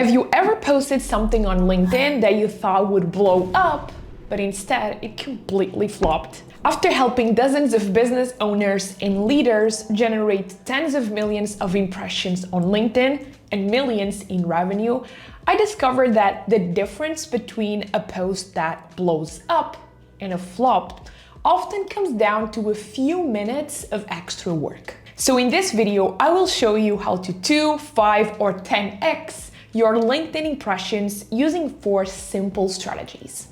Have you ever posted something on LinkedIn that you thought would blow up, but instead it completely flopped? After helping dozens of business owners and leaders generate tens of millions of impressions on LinkedIn and millions in revenue, I discovered that the difference between a post that blows up and a flop often comes down to a few minutes of extra work. So in this video, I will show you how to 2, 5, or 10x your LinkedIn impressions using 4 simple strategies.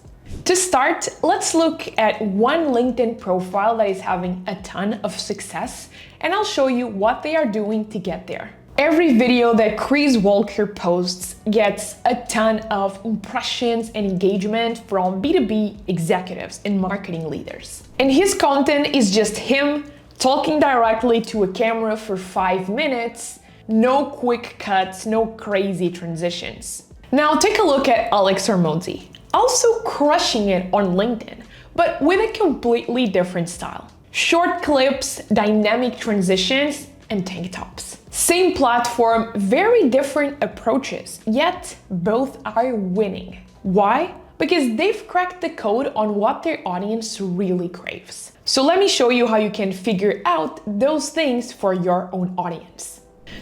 To start, let's look at one LinkedIn profile that is having a ton of success, and I'll show you what they are doing to get there. Every video that Chris Walker posts gets a ton of impressions and engagement from B2B executives and marketing leaders. And his content is just him talking directly to a camera for 5 minutes, no quick cuts, no crazy transitions. Now take a look at Alex Hormozi, also crushing it on LinkedIn, but with a completely different style. Short clips, dynamic transitions, and tank tops. Same platform, very different approaches, yet both are winning. Why? Because they've cracked the code on what their audience really craves. So let me show you how you can figure out those things for your own audience.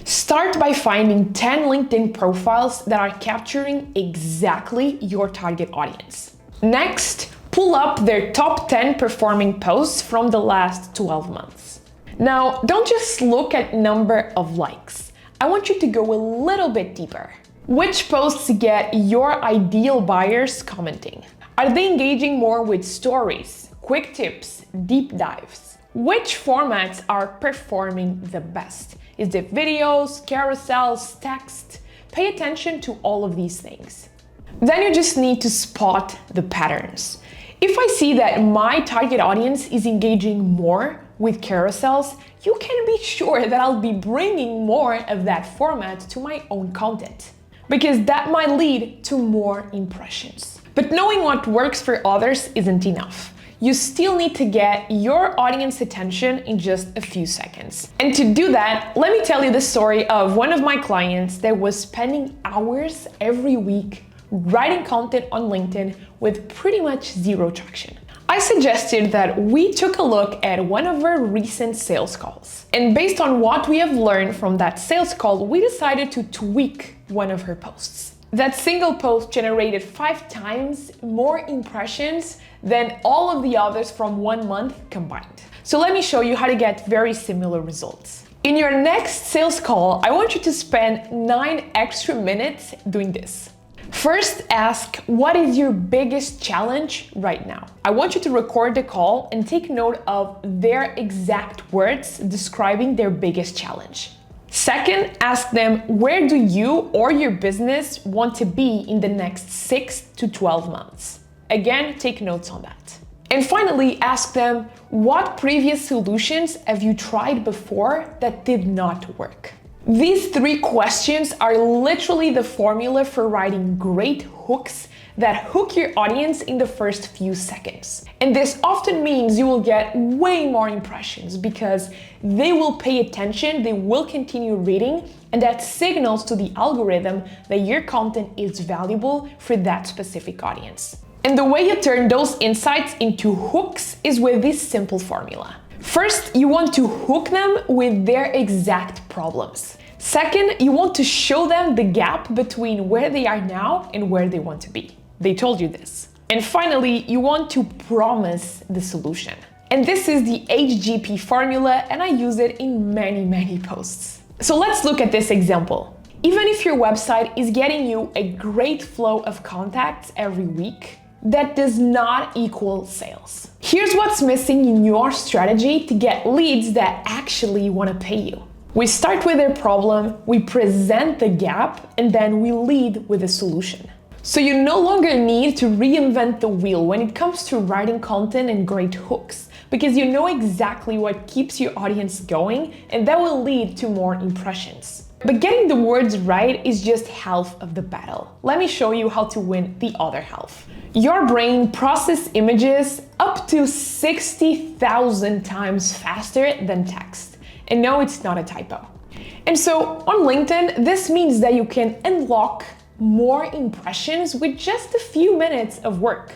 Start by finding 10 LinkedIn profiles that are capturing exactly your target audience. Next, pull up their top 10 performing posts from the last 12 months. Now, don't just look at number of likes. I want you to go a little bit deeper. Which posts get your ideal buyers commenting? Are they engaging more with stories, quick tips, deep dives? Which formats are performing the best? Is it videos, carousels, text? Pay attention to all of these things. Then you just need to spot the patterns. If I see that my target audience is engaging more with carousels, you can be sure that I'll be bringing more of that format to my own content, because that might lead to more impressions. But knowing what works for others isn't enough. You still need to get your audience attention in just a few seconds. And to do that, let me tell you the story of one of my clients that was spending hours every week writing content on LinkedIn with pretty much zero traction. I suggested that we took a look at one of our recent sales calls. And based on what we have learned from that sales call, we decided to tweak one of her posts. That single post generated 5 times more impressions than all of the others from 1 month combined. So let me show you how to get very similar results. In your next sales call, I want you to spend 9 extra minutes doing this. First, ask, what is your biggest challenge right now? I want you to record the call and take note of their exact words describing their biggest challenge. Second, ask them, where do you or your business want to be in the next 6 to 12 months? Again, take notes on that. And finally, ask them, what previous solutions have you tried before that did not work? These 3 questions are literally the formula for writing great hooks that hook your audience in the first few seconds. And this often means you will get way more impressions because they will pay attention, they will continue reading, and that signals to the algorithm that your content is valuable for that specific audience. And the way you turn those insights into hooks is with this simple formula. First, you want to hook them with their exact problems. Second, you want to show them the gap between where they are now and where they want to be. They told you this. And finally, you want to promise the solution. And this is the HGP formula, and I use it in many posts. So let's look at this example. Even if your website is getting you a great flow of contacts every week, that does not equal sales. Here's what's missing in your strategy to get leads that actually want to pay you. We start with their problem, we present the gap, and then we lead with a solution. So you no longer need to reinvent the wheel when it comes to writing content and great hooks, because you know exactly what keeps your audience going, and that will lead to more impressions. But getting the words right is just half of the battle. Let me show you how to win the other half. Your brain processes images up to 60,000 times faster than text. And no, it's not a typo. And so on LinkedIn, this means that you can unlock more impressions with just a few minutes of work.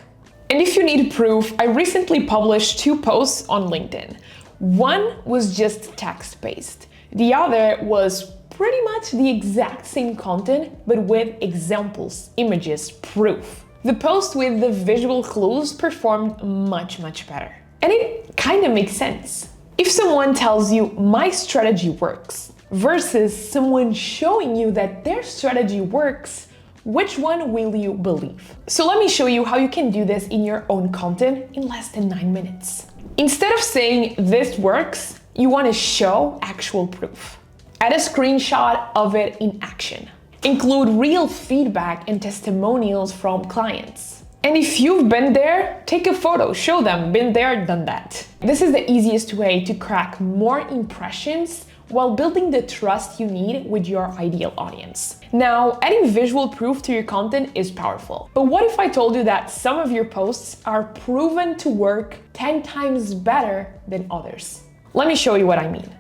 And if you need proof, I recently published 2 posts on LinkedIn. One was just text-based. The other was pretty much the exact same content, but with examples, images, proof. The post with the visual clues performed much better. And it kind of makes sense. If someone tells you, my strategy works, versus someone showing you that their strategy works, which one will you believe? So let me show you how you can do this in your own content in less than 9 minutes. Instead of saying this works, you want to show actual proof. Add a screenshot of it in action. Include real feedback and testimonials from clients. And if you've been there, take a photo, show them, been there, done that. This is the easiest way to crack more impressions while building the trust you need with your ideal audience. Now, adding visual proof to your content is powerful. But what if I told you that some of your posts are proven to work 10 times better than others? Let me show you what I mean.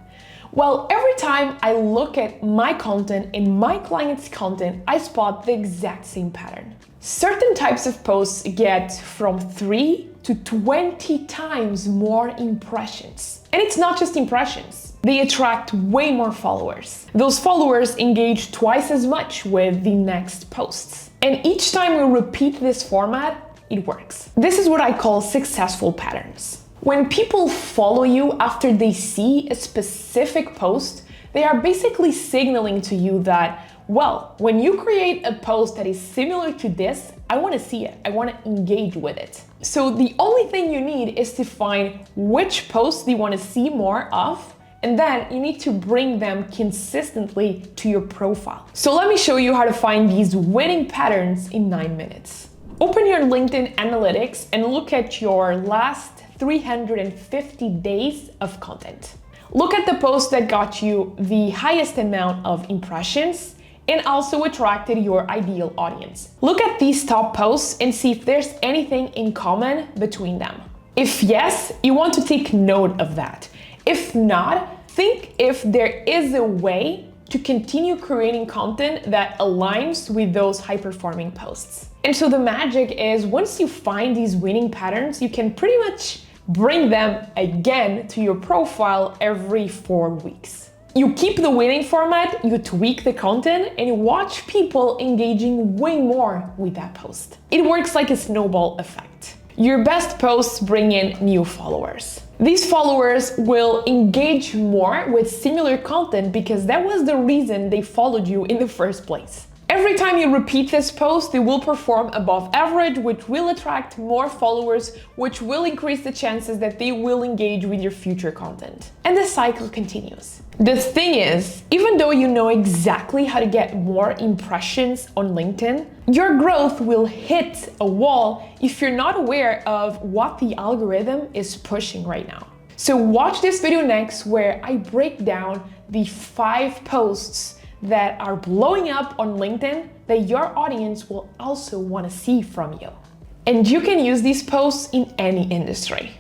Well, every time I look at my content and my client's content, I spot the exact same pattern. Certain types of posts get from 3 to 20 times more impressions. And it's not just impressions. They attract way more followers. Those followers engage twice as much with the next posts. And each time we repeat this format, it works. This is what I call successful patterns. When people follow you after they see a specific post, they are basically signaling to you that, well, when you create a post that is similar to this, I want to see it. I want to engage with it. So the only thing you need is to find which posts you want to see more of, and then you need to bring them consistently to your profile. So let me show you how to find these winning patterns in 9 minutes. Open your LinkedIn analytics and look at your last 350 days of content. Look at the posts that got you the highest amount of impressions and also attracted your ideal audience. Look at these top posts and see if there's anything in common between them. If yes, you want to take note of that. If not, think if there is a way to continue creating content that aligns with those high-performing posts. And so the magic is once you find these winning patterns, you can pretty much bring them again to your profile every 4 weeks. You keep the winning format, you tweak the content, and you watch people engaging way more with that post. It works like a snowball effect. Your best posts bring in new followers. These followers will engage more with similar content because that was the reason they followed you in the first place. Every time you repeat this post, they will perform above average, which will attract more followers, which will increase the chances that they will engage with your future content. And the cycle continues. The thing is, even though you know exactly how to get more impressions on LinkedIn, your growth will hit a wall if you're not aware of what the algorithm is pushing right now. So watch this video next where I break down the 5 posts that are blowing up on LinkedIn that your audience will also want to see from you. And you can use these posts in any industry.